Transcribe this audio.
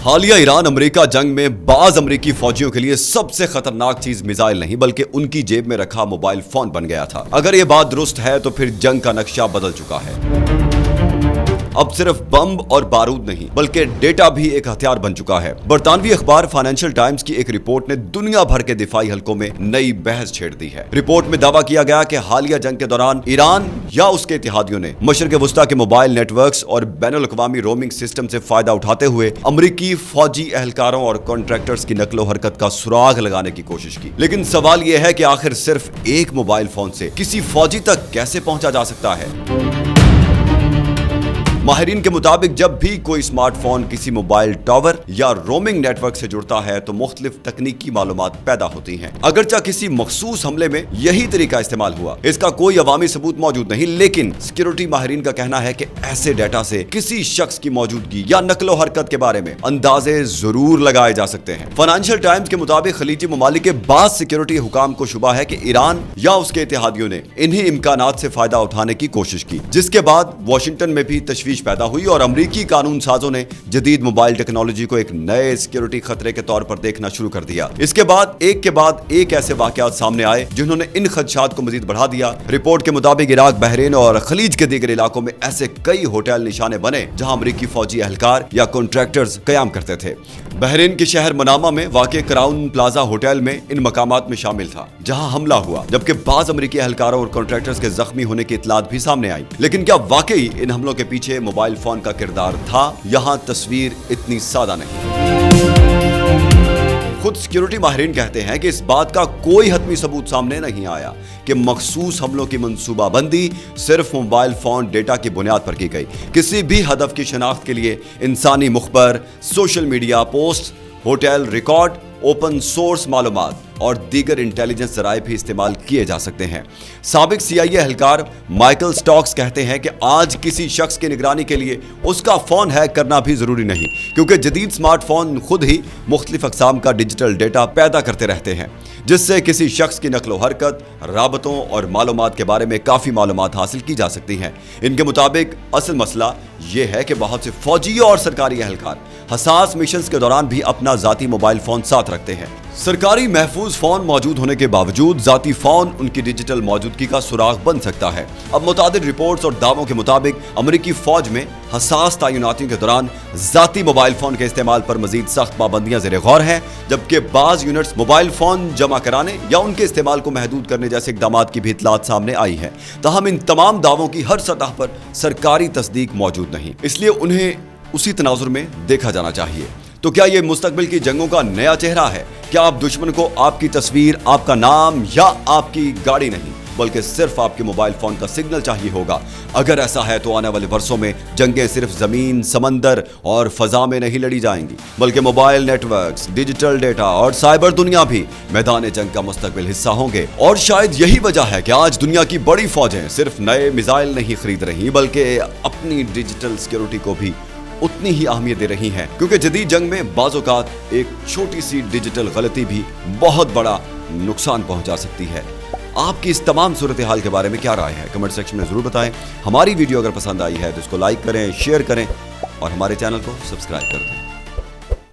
हालिया Iran America जंग में बाज अमेरिकी फौजियों के लिए सबसे खतरनाक चीज मिसाइल नहीं बल्कि उनकी जेब में रखा मोबाइल फोन बन गया था। अगर ये बात दुरुस्त है तो फिर जंग का नक्शा बदल चुका है। अब सिर्फ बम और बारूद नहीं बल्कि डेटा भी एक हथियार बन चुका है। बरतानवी अखबार फाइनेंशियल टाइम्स की एक रिपोर्ट ने दुनिया भर के दिफाई हलकों में नई बहस छेड़ दी है। रिपोर्ट में दावा किया गया कि हालिया जंग के दौरान ईरान या उसके इत्तेहादियों ने मशरक़ वस्ता के मोबाइल नेटवर्क्स और बैनुल अक़वामी रोमिंग सिस्टम से फायदा उठाते हुए अमरीकी फौजी एहलकारों और कॉन्ट्रैक्टर्स की नकलो हरकत का सुराग लगाने की कोशिश की। लेकिन सवाल यह है कि आखिर सिर्फ एक मोबाइल फोन से किसी फौजी तक कैसे पहुंचा जा सकता है? माहिरीन के मुताबिक जब भी कोई स्मार्टफोन किसी मोबाइल टावर या रोमिंग नेटवर्क से जुड़ता है तो मुख्तलिफ तकनीकी मालूमात पैदा होती हैं। अगरचा किसी मखसूस हमले में यही तरीका इस्तेमाल हुआ, इसका कोई अवामी सबूत मौजूद नहीं, लेकिन सिक्योरिटी माहिरीन का कहना है कि ऐसे डाटा से किसी शख्स की मौजूदगी या नकलो हरकत के बारे में अंदाजे जरूर लगाए जा सकते हैं। फाइनेंशियल टाइम्स के मुताबिक खलीजी ममालिक के बाद सिक्योरिटी हुकाम को शुबा है कि ईरान या उसके इत्तेहादियों ने इन्हीं इम्कानात से फायदा उठाने की कोशिश की, जिसके बाद वाशिंगटन में भी तशवीश पैदा हुई और अमरीकी कानून साजों ने जदीद मोबाइल टेक्नोलॉजी को एक नए सिक्योरिटी खतरे के तौर पर देखना शुरू कर दिया। इसके बाद एक ऐसे वाकयात सामने आए जिन्होंने इन खदशात को मजीद बढ़ा दिया। रिपोर्ट के मुताबिक इराक, बहरीन और खलीज के दीगर इलाकों में ऐसे कई होटल निशाने बने जहां अमरीकी फौजी एहलकार या कॉन्ट्रैक्टर्स कयाम करते थे। बहरीन के शहर मनामा में वाक़े क्राउन प्लाजा होटल में इन मकामात में शामिल था जहां हमला हुआ, जबकि बाज अमरीकी एहलकारों और कॉन्ट्रैक्टर्स के जख्मी होने की इतलात भी सामने आई। लेकिन क्या वाकई इन हमलों के पीछे मोबाइल फोन का किरदार था? यहां तस्वीर इतनी सादा नहीं। खुद सिक्योरिटी माहिरीन कहते हैं कि इस बात का कोई हतमी सबूत सामने नहीं आया कि मखसूस हमलों की मंसूबाबंदी सिर्फ मोबाइल फोन डेटा की बुनियाद पर की गई। किसी भी हदफ की शनाख्त के लिए इंसानी मुखबर, social media post, hotel record, open source मालूमात और दीगर इंटेलिजेंस जराए भी इस्तेमाल किए जा सकते हैं। साबिक CIA एहलकार माइकल स्टॉक्स कहते हैं कि आज किसी शख्स की निगरानी के लिए उसका फोन हैक करना भी जरूरी नहीं, क्योंकि जदीद स्मार्टफोन खुद ही मुख्तलिफ अक़साम का डिजिटल डेटा पैदा करते रहते हैं, जिससे किसी शख्स की नकलो हरकत, राबतों और मालूमात के बारे में काफ़ी मालूमात हासिल की जा सकती हैं। इनके मुताबिक असल मसला ये है कि बहुत से फौजी और सरकारी एहलकार हसास मिशंस के दौरान भी अपना ज़ाती मोबाइल फ़ोन साथ रखते हैं। सरकारी महफूज फ़ोन मौजूद होने के बावजूद ज़ाती फ़ोन उनकी डिजिटल मौजूदगी का सुराग बन सकता है। अब मुतादिद रिपोर्ट्स और दावों के मुताबिक अमरीकी फ़ौज में हसास तैनातियों के दौरान ज़ाती मोबाइल फ़ोन के इस्तेमाल पर मज़ीद सख्त पाबंदियाँ ज़ेर गौर हैं, जबकि बाज़ यूनिट्स मोबाइल फ़ोन जमा कराने या उनके इस्तेमाल को महदूद करने जैसे इक़दामात की भी इतलात सामने आई है। ताहम इन तमाम दावों की हर सतह पर सरकारी तस्दीक मौजूद नहीं, इसलिए उन्हें उसी तनाजुर में देखा जाना चाहिए। तो क्या ये मुस्तकबिल की जंगों का नया चेहरा है? क्या आप दुश्मन को आपकी तस्वीर, आपका नाम या आपकी गाड़ी नहीं बल्कि सिर्फ आपके मोबाइल फोन का सिग्नल चाहिए होगा? अगर ऐसा है तो आने वाले वर्षों में जंगें सिर्फ जमीन, समंदर और फजा में नहीं लड़ी जाएंगी, बल्कि मोबाइल नेटवर्क्स, डिजिटल डेटा और साइबर दुनिया भी मैदान जंग का मुस्तकबिल हिस्सा होंगे। और शायद यही वजह है कि आज दुनिया की बड़ी फौजें सिर्फ नए मिसाइल नहीं खरीद रही बल्कि अपनी डिजिटल सिक्योरिटी को भी उतनी ही अहमियत दे रही हैं, क्योंकि जदीद जंग में बाज़-औक़ात एक छोटी सी डिजिटल गलती भी बहुत बड़ा नुकसान पहुंचा सकती है। आपकी इस तमाम सूरत हाल के बारे में क्या राय है? कमेंट सेक्शन में ज़रूर बताएं। हमारी वीडियो अगर पसंद आई है तो इसको लाइक करें, शेयर करें और हमारे चैनल को सब्सक्राइब कर दें।